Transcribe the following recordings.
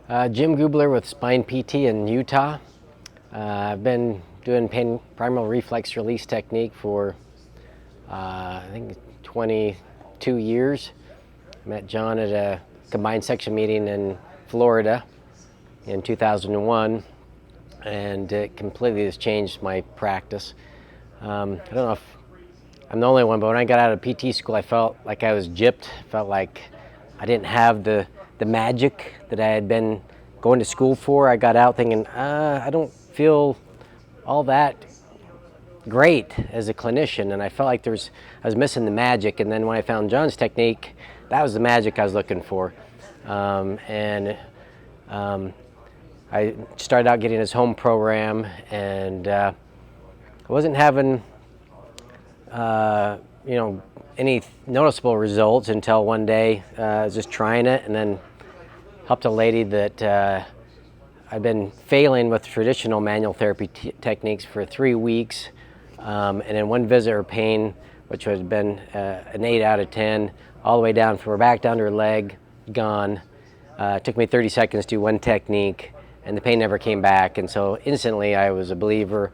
Jim Gubler with Spine PT in Utah. I've been doing Primal Reflex Release Technique for I think 22 years. Met John at a combined section meeting in Florida in 2001, and it completely has changed my practice. I don't know if I'm the only one, but when I got out of PT school, I felt like I was gypped. Felt like I didn't have the magic that I had been going to school for. I got out thinking, I don't feel all that great as a clinician, and I felt like I was missing the magic. And then when I found John's technique, that was the magic I was looking for. I started out getting his home program, and I wasn't having any noticeable results until one day I was just trying it, and then helped a lady that I'd been failing with traditional manual therapy techniques for 3 weeks, and in one visit her pain, which had been an 8 out of 10, all the way down from her back down to her leg, gone. It took me 30 seconds to do one technique, and the pain never came back, and so instantly I was a believer.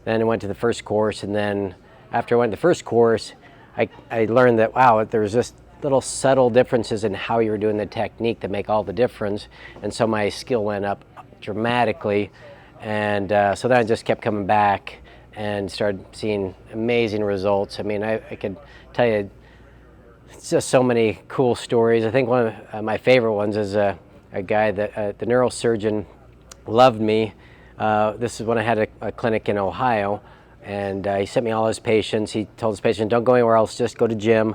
Then I went to the first course, and then after I went to the first course, I learned that, wow, there was just little subtle differences in how you were doing the technique that make all the difference. And so my skill went up dramatically. And so then I just kept coming back and started seeing amazing results. I mean, I could tell you, it's just so many cool stories. I think one of my favorite ones is a guy that the neurosurgeon loved me. This is when I had a clinic in Ohio. And he sent me all his patients. He told his patient, don't go anywhere else, just go to Jim.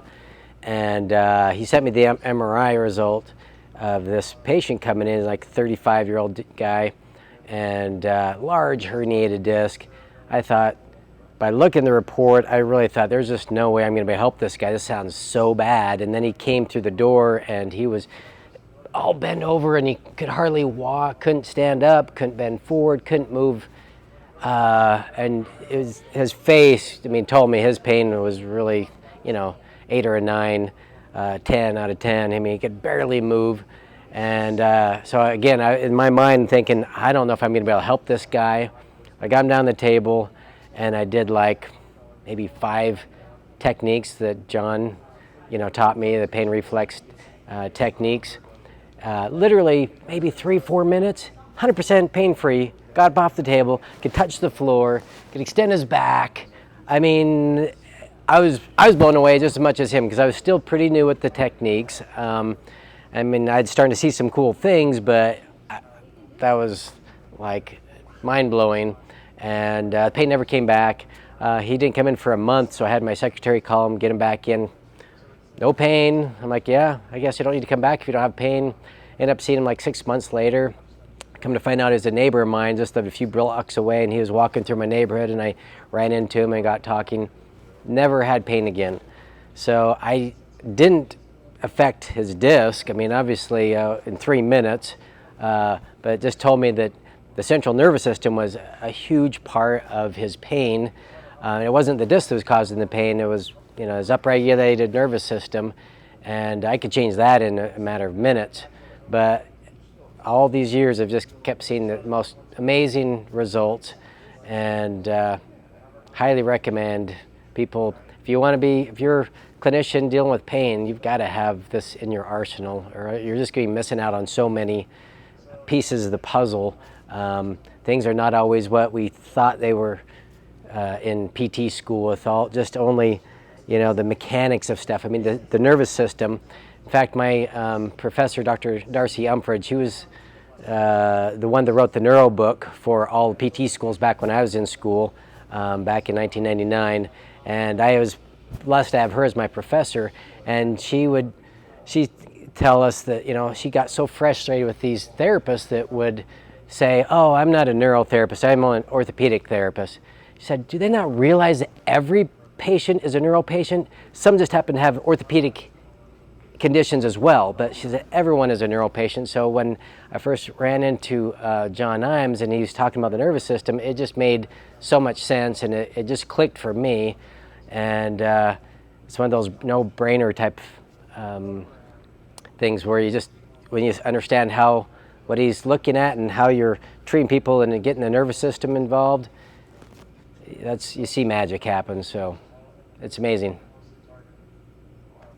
And he sent me the MRI result of this patient coming in, like a 35-year-old guy, and large herniated disc. I thought, by looking at the report, I really thought, there's just no way I'm going to be able to help this guy. This sounds so bad. And then he came through the door, and he was all bent over, and he could hardly walk, couldn't stand up, couldn't bend forward, couldn't move. And his face, told me his pain was really, 8 or a 9, 10 out of 10. He could barely move. And so again, in my mind thinking, I don't know if I'm going to be able to help this guy. I got him down the table, and I did like maybe 5 techniques that John, taught me, the pain reflex techniques. Literally maybe 3-4 minutes, 100% pain-free. Got up off the table, could touch the floor, could extend his back. I was blown away just as much as him, because I was still pretty new at the techniques. I'd started to see some cool things, but that was like mind-blowing. And the pain never came back. He didn't come in for a month, so I had my secretary call him, get him back in. No pain. I'm like, yeah, I guess you don't need to come back if you don't have pain. Ended up seeing him like 6 months later. Come to find out, he's a neighbor of mine, just a few blocks away, and he was walking through my neighborhood, and I ran into him and got talking. Never had pain again. So I didn't affect his disc. Obviously in 3 minutes, but it just told me that the central nervous system was a huge part of his pain. It wasn't the disc that was causing the pain. It was, his upregulated nervous system, and I could change that in a matter of minutes. But all these years I've just kept seeing the most amazing results, and highly recommend people, if you're a clinician dealing with pain, you've got to have this in your arsenal, or you're just going to be missing out on so many pieces of the puzzle. Things are not always what we thought they were in PT school, with only the mechanics of stuff. The nervous system. In fact, my professor, Dr. Darcy Umfridge, he was the one that wrote the neuro book for all the PT schools back when I was in school, back in 1999. And I was blessed to have her as my professor. And she'd tell us that, she got so frustrated with these therapists that would say, oh, I'm not a neurotherapist, I'm an orthopedic therapist. She said, do they not realize that every patient is a neuro patient? Some just happen to have orthopedic conditions as well, but she said everyone is a neuro patient. So when I first ran into John Imes and he was talking about the nervous system, it just made so much sense, and it just clicked for me. And it's one of those no-brainer type things where when you understand how what he's looking at and how you're treating people and getting the nervous system involved, you see magic happen. So it's amazing.